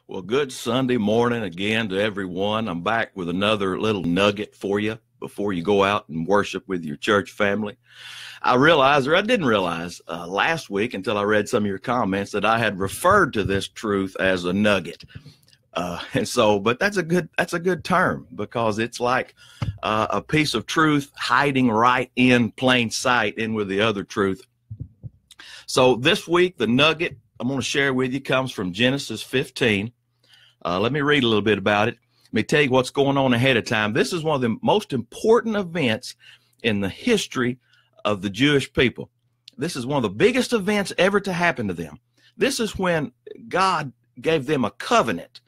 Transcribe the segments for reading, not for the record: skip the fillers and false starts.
Well, good Sunday morning again to everyone. I'm back with another little nugget for you before you go out and worship with your church family. I realized, or I didn't realize last week until I read some of your comments, that I had referred to this truth as a nugget. But that's a good term, because it's like a piece of truth hiding right in plain sight in with the other truth. So this week, the nugget I'm going to share with you comes from Genesis 15. Let me read a little bit about it. Let me tell you what's going on ahead of time. This is one of the most important events in the history of the Jewish people. This is one of the biggest events ever to happen to them. This is when God gave them a covenant,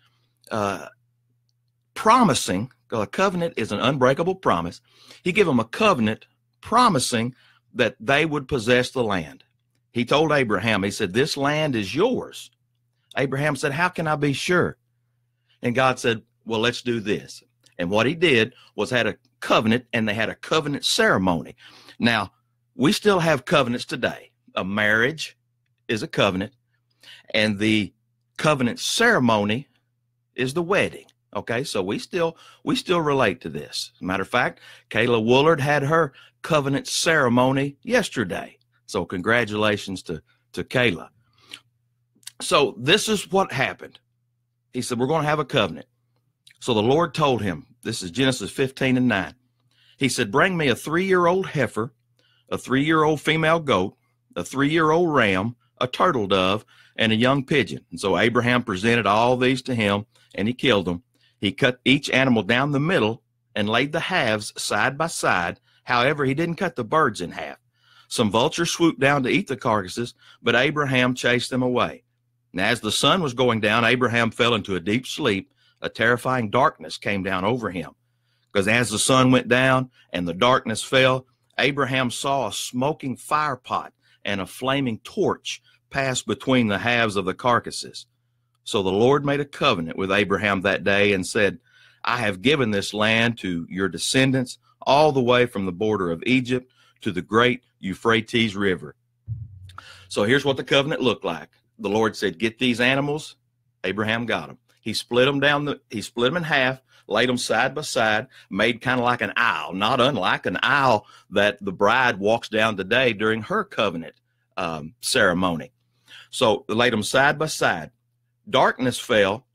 promising, because a covenant is an unbreakable promise. He gave them a covenant promising that they would possess the land. He told Abraham, he said, this land is yours. Abraham said, how can I be sure? And God said, well, let's do this. And what he did was had a covenant, and they had a covenant ceremony. Now, we still have covenants today. A marriage is a covenant, and the covenant ceremony is the wedding. Okay, so we still relate to this. As a matter of fact, Kayla Woolard had her covenant ceremony yesterday. So congratulations to Kayla. So this is what happened. He said, we're going to have a covenant. So the Lord told him, this is Genesis 15:9. He said, bring me a 3-year-old heifer, a 3-year-old female goat, a 3-year-old ram, a turtle dove, and a young pigeon. And so Abraham presented all these to him, and he killed them. He cut each animal down the middle and laid the halves side by side. However, he didn't cut the birds in half. Some vultures swooped down to eat the carcasses, but Abraham chased them away. Now, as the sun was going down, Abraham fell into a deep sleep. A terrifying darkness came down over him. Because as the sun went down and the darkness fell, Abraham saw a smoking fire pot and a flaming torch pass between the halves of the carcasses. So the Lord made a covenant with Abraham that day and said, I have given this land to your descendants all the way from the border of Egypt to the great Euphrates River. So here's what the covenant looked like. The Lord said, get these animals. Abraham got them. He split them in half, laid them side by side, made kind of like an aisle, not unlike an aisle that the bride walks down today during her covenant ceremony. So they laid them side by side. Darkness fell,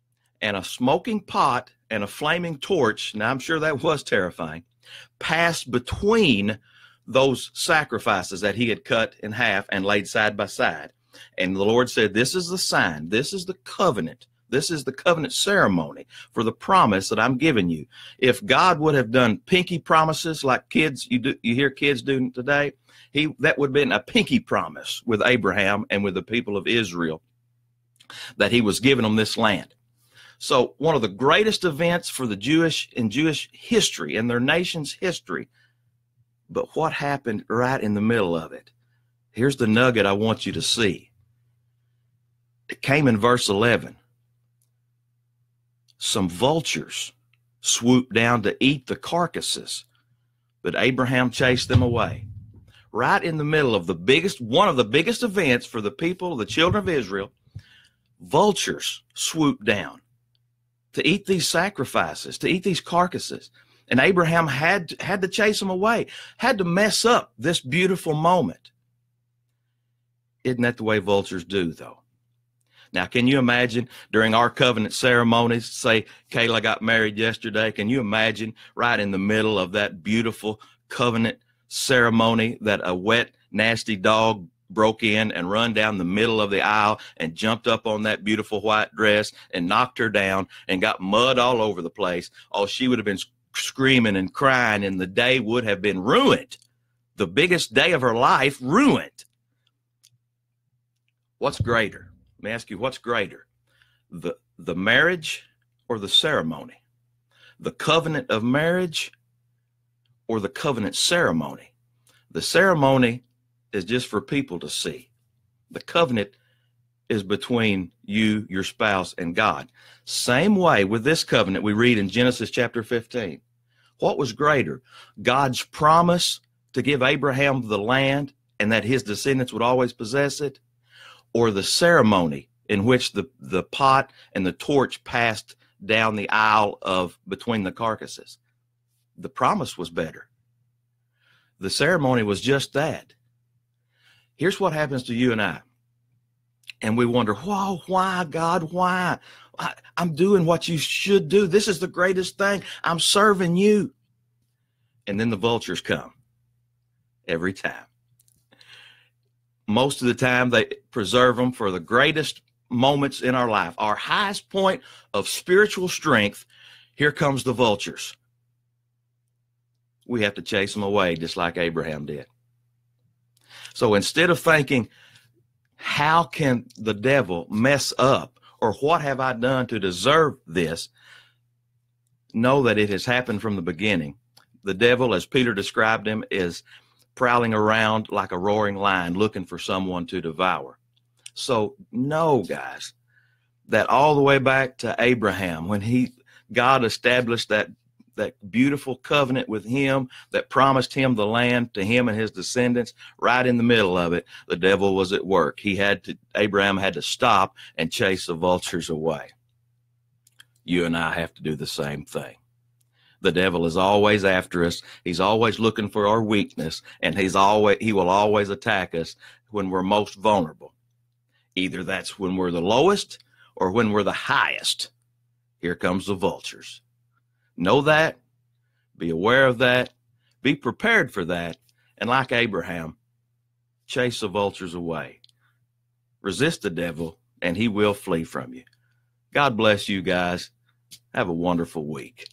and a smoking pot and a flaming torch, now I'm sure that was terrifying, passed between those sacrifices that he had cut in half and laid side by side. And the Lord said, this is the sign, this is the covenant, this is the covenant ceremony for the promise that I'm giving you. If God would have done pinky promises like kids, you hear kids do today, that would have been a pinky promise with Abraham and with the people of Israel, that he was giving them this land. So one of the greatest events for the Jewish history and their nation's history. But what happened right in the middle of it? Here's the nugget I want you to see. It came in verse 11. Some vultures swooped down to eat the carcasses, but Abraham chased them away. Right in the middle of one of the biggest events for the people, the children of Israel, vultures swooped down to eat these sacrifices, to eat these carcasses. And Abraham had to chase them away, had to mess up this beautiful moment. Isn't that the way vultures do, though? Now, can you imagine during our covenant ceremonies, say Kayla got married yesterday, can you imagine right in the middle of that beautiful covenant ceremony that a wet, nasty dog broke in and run down the middle of the aisle and jumped up on that beautiful white dress and knocked her down and got mud all over the place? Oh, she would have been screaming and crying, and the day would have been ruined. The biggest day of her life ruined. What's greater? Let me ask you, what's greater? The marriage or the ceremony? The covenant of marriage or the covenant ceremony? The ceremony is just for people to see. The covenant is between you, your spouse, and God. Same way with this covenant we read in Genesis chapter 15. What was greater? God's promise to give Abraham the land and that his descendants would always possess it, or the ceremony in which the pot and the torch passed down the aisle of between the carcasses. The promise was better. The ceremony was just that. Here's what happens to you and I. And we wonder, why, God, why? I'm doing what you should do. This is the greatest thing. I'm serving you. And then the vultures come every time. Most of the time, they preserve them for the greatest moments in our life. Our highest point of spiritual strength, here comes the vultures. We have to chase them away just like Abraham did. So instead of thinking, how can the devil mess up, or what have I done to deserve this? Know that it has happened from the beginning. The devil, as Peter described him, is prowling around like a roaring lion looking for someone to devour. So know, guys, that all the way back to Abraham, when God established that beautiful covenant with him that promised him the land to him and his descendants, right in the middle of it, the devil was at work. Abraham had to stop and chase the vultures away. You and I have to do the same thing. The devil is always after us. He's always looking for our weakness, and he will always attack us when we're most vulnerable. Either that's when we're the lowest or when we're the highest. Here comes the vultures. Know that, be aware of that, be prepared for that, and like Abraham, chase the vultures away. Resist the devil, and he will flee from you. God bless you guys. Have a wonderful week.